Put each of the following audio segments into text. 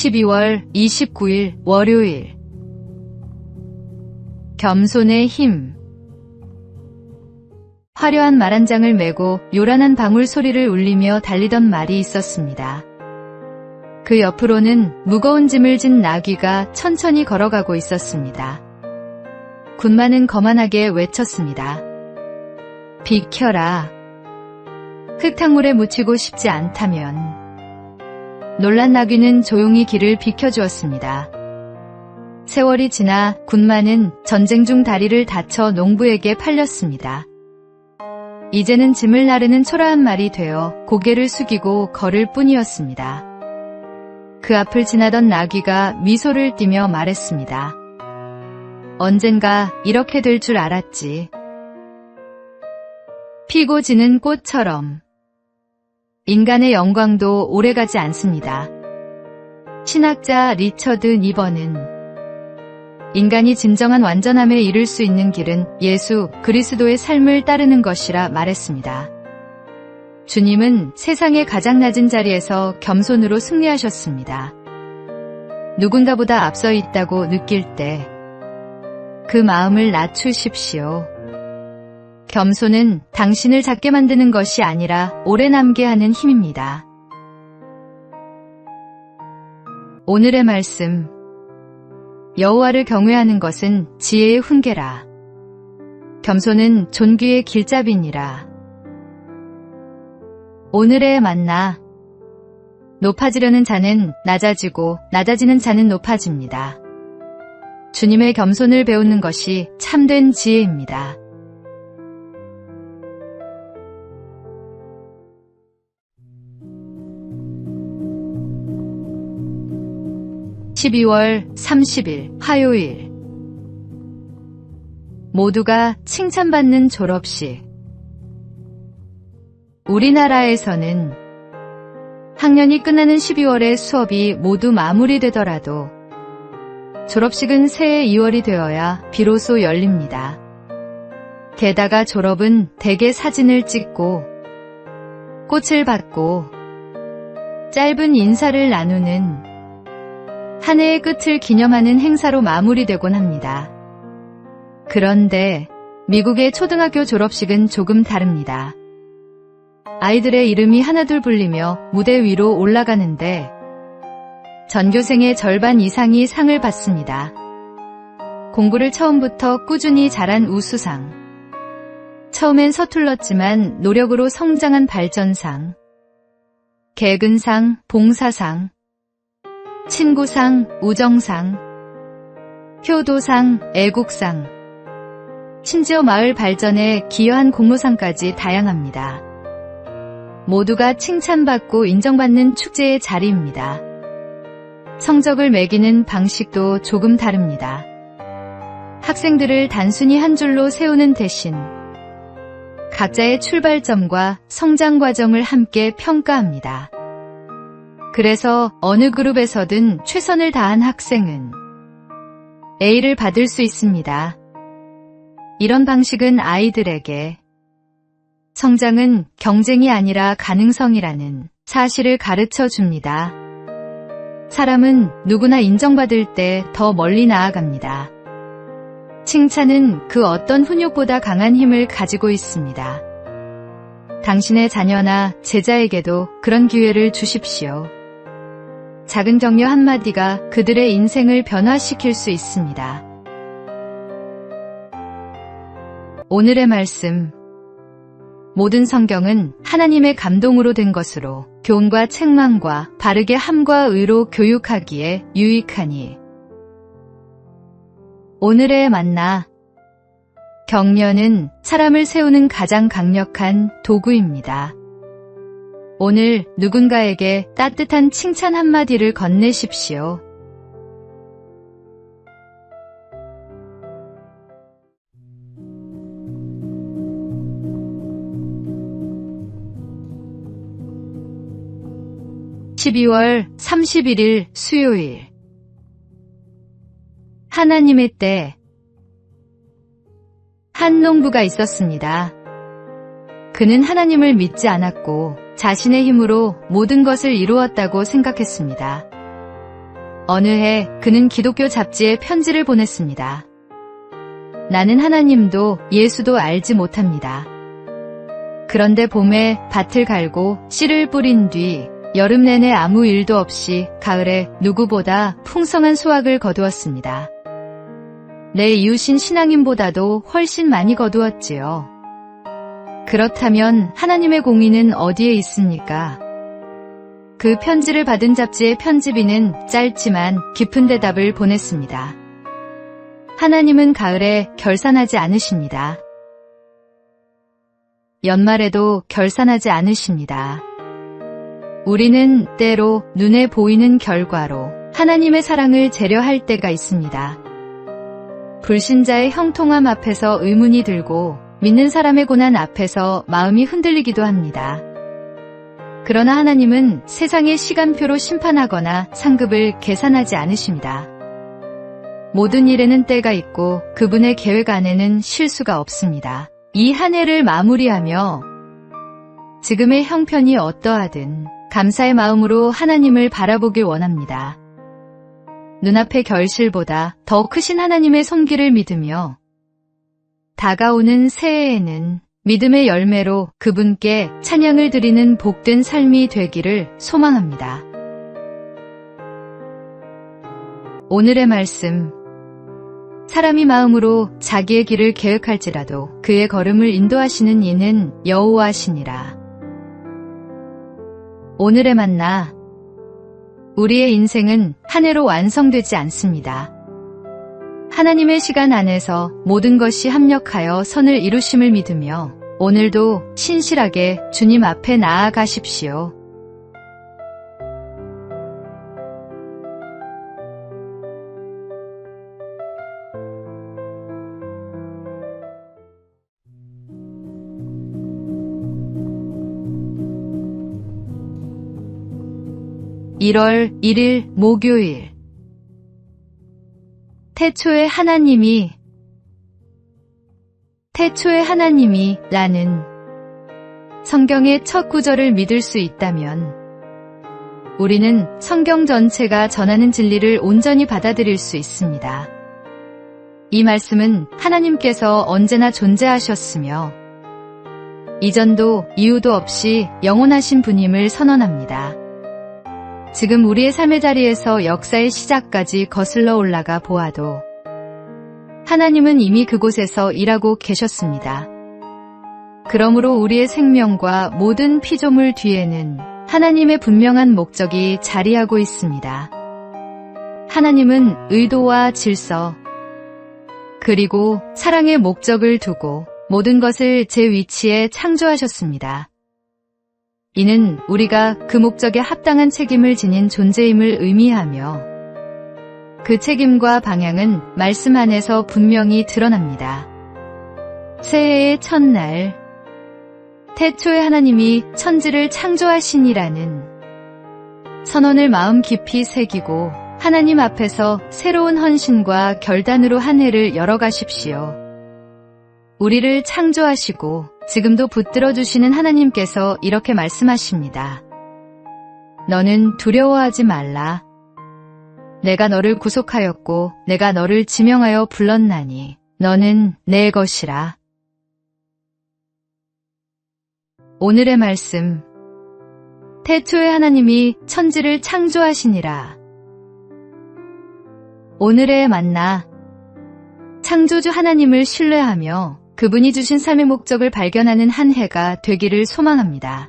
12월 29일 월요일. 겸손의 힘. 화려한 말 한 장을 메고 요란한 방울 소리를 울리며 달리던 말이 있었습니다. 그 옆으로는 무거운 짐을 진 나귀가 천천히 걸어가고 있었습니다. 군마는 거만하게 외쳤습니다. 비켜라. 흙탕물에 묻히고 싶지 않다면. 놀란 나귀는 조용히 길을 비켜주었습니다. 세월이 지나 군마는 전쟁 중 다리를 다쳐 농부에게 팔렸습니다. 이제는 짐을 나르는 초라한 말이 되어 고개를 숙이고 걸을 뿐이었습니다. 그 앞을 지나던 나귀가 미소를 띠며 말했습니다. 언젠가 이렇게 될 줄 알았지. 피고 지는 꽃처럼. 인간의 영광도 오래가지 않습니다. 신학자 리처드 니번은 인간이 진정한 완전함에 이를 수 있는 길은 예수 그리스도의 삶을 따르는 것이라 말했습니다. 주님은 세상의 가장 낮은 자리에서 겸손으로 승리하셨습니다. 누군가보다 앞서 있다고 느낄 때 그 마음을 낮추십시오. 겸손은 당신을 작게 만드는 것이 아니라 오래 남게 하는 힘입니다. 오늘의 말씀. 여호와를 경외하는 것은 지혜의 훈계라. 겸손은 존귀의 길잡이니라. 오늘의 만나. 높아지려는 자는 낮아지고 낮아지는 자는 높아집니다. 주님의 겸손을 배우는 것이 참된 지혜입니다. (12월 30일) 화요일. 모두가 칭찬받는 졸업식. 우리나라에서는 학년이 끝나는 12월에 수업이 모두 마무리되더라도 졸업식은 새해 2월이 되어야 비로소 열립니다. 게다가 졸업은 대개 사진을 찍고 꽃을 받고 짧은 인사를 나누는 한 해의 끝을 기념하는 행사로 마무리되곤 합니다. 그런데 미국의 초등학교 졸업식은 조금 다릅니다. 아이들의 이름이 하나둘 불리며 무대 위로 올라가는데 전교생의 절반 이상이 상을 받습니다. 공부를 처음부터 꾸준히 잘한 우수상, 처음엔 서툴렀지만 노력으로 성장한 발전상, 개근상, 봉사상, 친구상, 우정상, 효도상, 애국상, 심지어 마을 발전에 기여한 공로상까지 다양합니다. 모두가 칭찬받고 인정받는 축제의 자리입니다. 성적을 매기는 방식도 조금 다릅니다. 학생들을 단순히 한 줄로 세우는 대신 각자의 출발점과 성장 과정을 함께 평가합니다. 그래서 어느 그룹에서든 최선을 다한 학생은 A를 받을 수 있습니다. 이런 방식은 아이들에게 성장은 경쟁이 아니라 가능성이라는 사실을 가르쳐 줍니다. 사람은 누구나 인정받을 때 더 멀리 나아갑니다. 칭찬은 그 어떤 훈육보다 강한 힘을 가지고 있습니다. 당신의 자녀나 제자에게도 그런 기회를 주십시오. 작은 격려 한마디가 그들의 인생을 변화시킬 수 있습니다. 오늘의 말씀. 모든 성경은 하나님의 감동으로 된 것으로 교훈과 책망과 바르게 함과 의로 교육하기에 유익하니. 오늘의 만나. 격려는 사람을 세우는 가장 강력한 도구입니다. 오늘 누군가에게 따뜻한 칭찬 한마디를 건네십시오. (12월 31일) 수요일. 하나님의 때. 한 농부가 있었습니다. 그는 하나님을 믿지 않았고 자신의 힘으로 모든 것을 이루었다고 생각했습니다. 어느 해 그는 기독교 잡지에 편지를 보냈습니다. 나는 하나님도 예수도 알지 못합니다. 그런데 봄에 밭을 갈고 씨를 뿌린 뒤 여름 내내 아무 일도 없이 가을에 누구보다 풍성한 수확을 거두었습니다. 내 이웃인 신앙인보다도 훨씬 많이 거두었지요. 그렇다면 하나님의 공의는 어디에 있습니까? 그 편지를 받은 잡지의 편집인은 짧지만 깊은 대답을 보냈습니다. 하나님은 가을에 결산하지 않으십니다. 연말에도 결산하지 않으십니다. 우리는 때로 눈에 보이는 결과로 하나님의 사랑을 재려할 때가 있습니다. 불신자의 형통함 앞에서 의문이 들고 믿는 사람의 고난 앞에서 마음이 흔들리기도 합니다. 그러나 하나님은 세상의 시간표로 심판하거나 상급을 계산하지 않으십니다. 모든 일에는 때가 있고 그분의 계획 안에는 실수가 없습니다. 이 한 해를 마무리하며 지금의 형편이 어떠하든 감사의 마음으로 하나님을 바라보길 원합니다. 눈앞의 결실보다 더 크신 하나님의 손길을 믿으며 다가오는 새해에는 믿음의 열매로 그분께 찬양을 드리는 복된 삶이 되기를 소망합니다. 오늘의 말씀. 사람이 마음으로 자기의 길을 계획할지라도 그의 걸음을 인도하시는 이는 여호와시니라. 오늘의 만나. 우리의 인생은 한 해로 완성되지 않습니다. 하나님의 시간 안에서 모든 것이 합력하여 선을 이루심을 믿으며 오늘도 신실하게 주님 앞에 나아가십시오. (1월 1일) 목요일. 태초에 하나님이 라는 성경의 첫 구절을 믿을 수 있다면 우리는 성경 전체가 전하는 진리를 온전히 받아들일 수 있습니다. 이 말씀은 하나님께서 언제나 존재하셨으며 이전도 이후도 없이 영원하신 분임을 선언합니다. 지금 우리의 삶의 자리에서 역사의 시작까지 거슬러 올라가 보아도 하나님은 이미 그곳에서 일하고 계셨습니다. 그러므로 우리의 생명과 모든 피조물 뒤에는 하나님의 분명한 목적이 자리하고 있습니다. 하나님은 의도와 질서, 그리고 사랑의 목적을 두고 모든 것을 제 위치에 창조하셨습니다. 이는 우리가 그 목적에 합당한 책임을 지닌 존재임을 의미하며 그 책임과 방향은 말씀 안에서 분명히 드러납니다. 새해의 첫날, 태초에 하나님이 천지를 창조하시니라는 선언을 마음 깊이 새기고 하나님 앞에서 새로운 헌신과 결단으로 한 해를 열어가십시오. 우리를 창조하시고 지금도 붙들어 주시는 하나님께서 이렇게 말씀하십니다. 너는 두려워하지 말라. 내가 너를 구속하였고 내가 너를 지명하여 불렀나니 너는 내 것이라. 오늘의 말씀. 태초에 하나님이 천지를 창조하시니라. 오늘의 만나. 창조주 하나님을 신뢰하며 그분이 주신 삶의 목적을 발견하는 한 해가 되기를 소망합니다.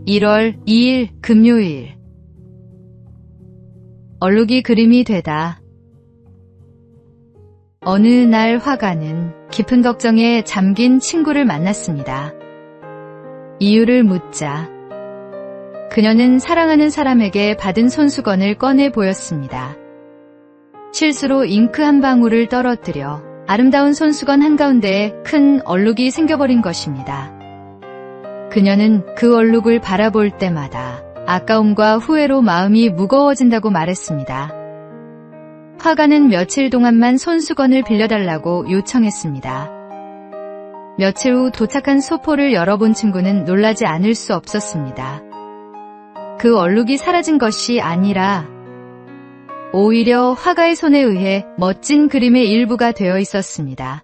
(1월 2일) 금요일. 얼룩이 그림이 되다. 어느 날 화가는 깊은 걱정에 잠긴 친구를 만났습니다. 이유를 묻자 그녀는 사랑하는 사람에게 받은 손수건을 꺼내 보였습니다. 실수로 잉크 한 방울을 떨어뜨려 아름다운 손수건 한가운데에 큰 얼룩이 생겨버린 것입니다. 그녀는 그 얼룩을 바라볼 때마다 아까움과 후회로 마음이 무거워진다고 말했습니다. 화가는 며칠 동안만 손수건을 빌려달라고 요청했습니다. 며칠 후 도착한 소포를 열어본 친구는 놀라지 않을 수 없었습니다. 그 얼룩이 사라진 것이 아니라 오히려 화가의 손에 의해 멋진 그림의 일부가 되어 있었습니다.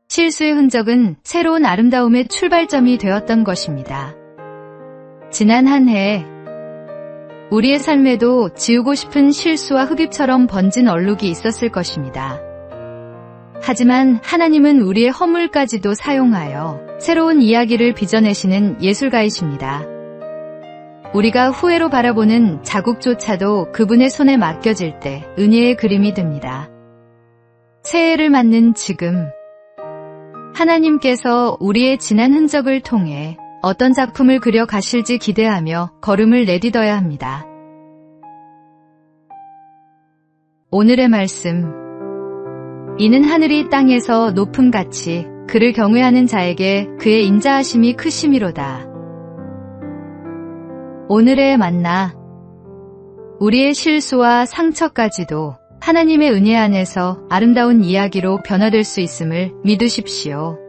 실수의 흔적은 새로운 아름다움의 출발점이 되었던 것입니다. 지난 한 해 우리의 삶에도 지우고 싶은 실수와 흡입처럼 번진 얼룩이 있었을 것입니다. 하지만 하나님은 우리의 허물까지도 사용하여 새로운 이야기를 빚어내시는 예술가이십니다. 우리가 후회로 바라보는 자국조차도 그분의 손에 맡겨질 때 은혜의 그림이 됩니다. 새해를 맞는 지금 하나님께서 우리의 지난 흔적을 통해 어떤 작품을 그려 가실지 기대하며 걸음을 내딛어야 합니다. 오늘의 말씀. 이는 하늘이 땅에서 높음 같이 그를 경외하는 자에게 그의 인자하심이 크심이로다. 오늘의 만나. 우리의 실수와 상처까지도 하나님의 은혜 안에서 아름다운 이야기로 변화될 수 있음을 믿으십시오.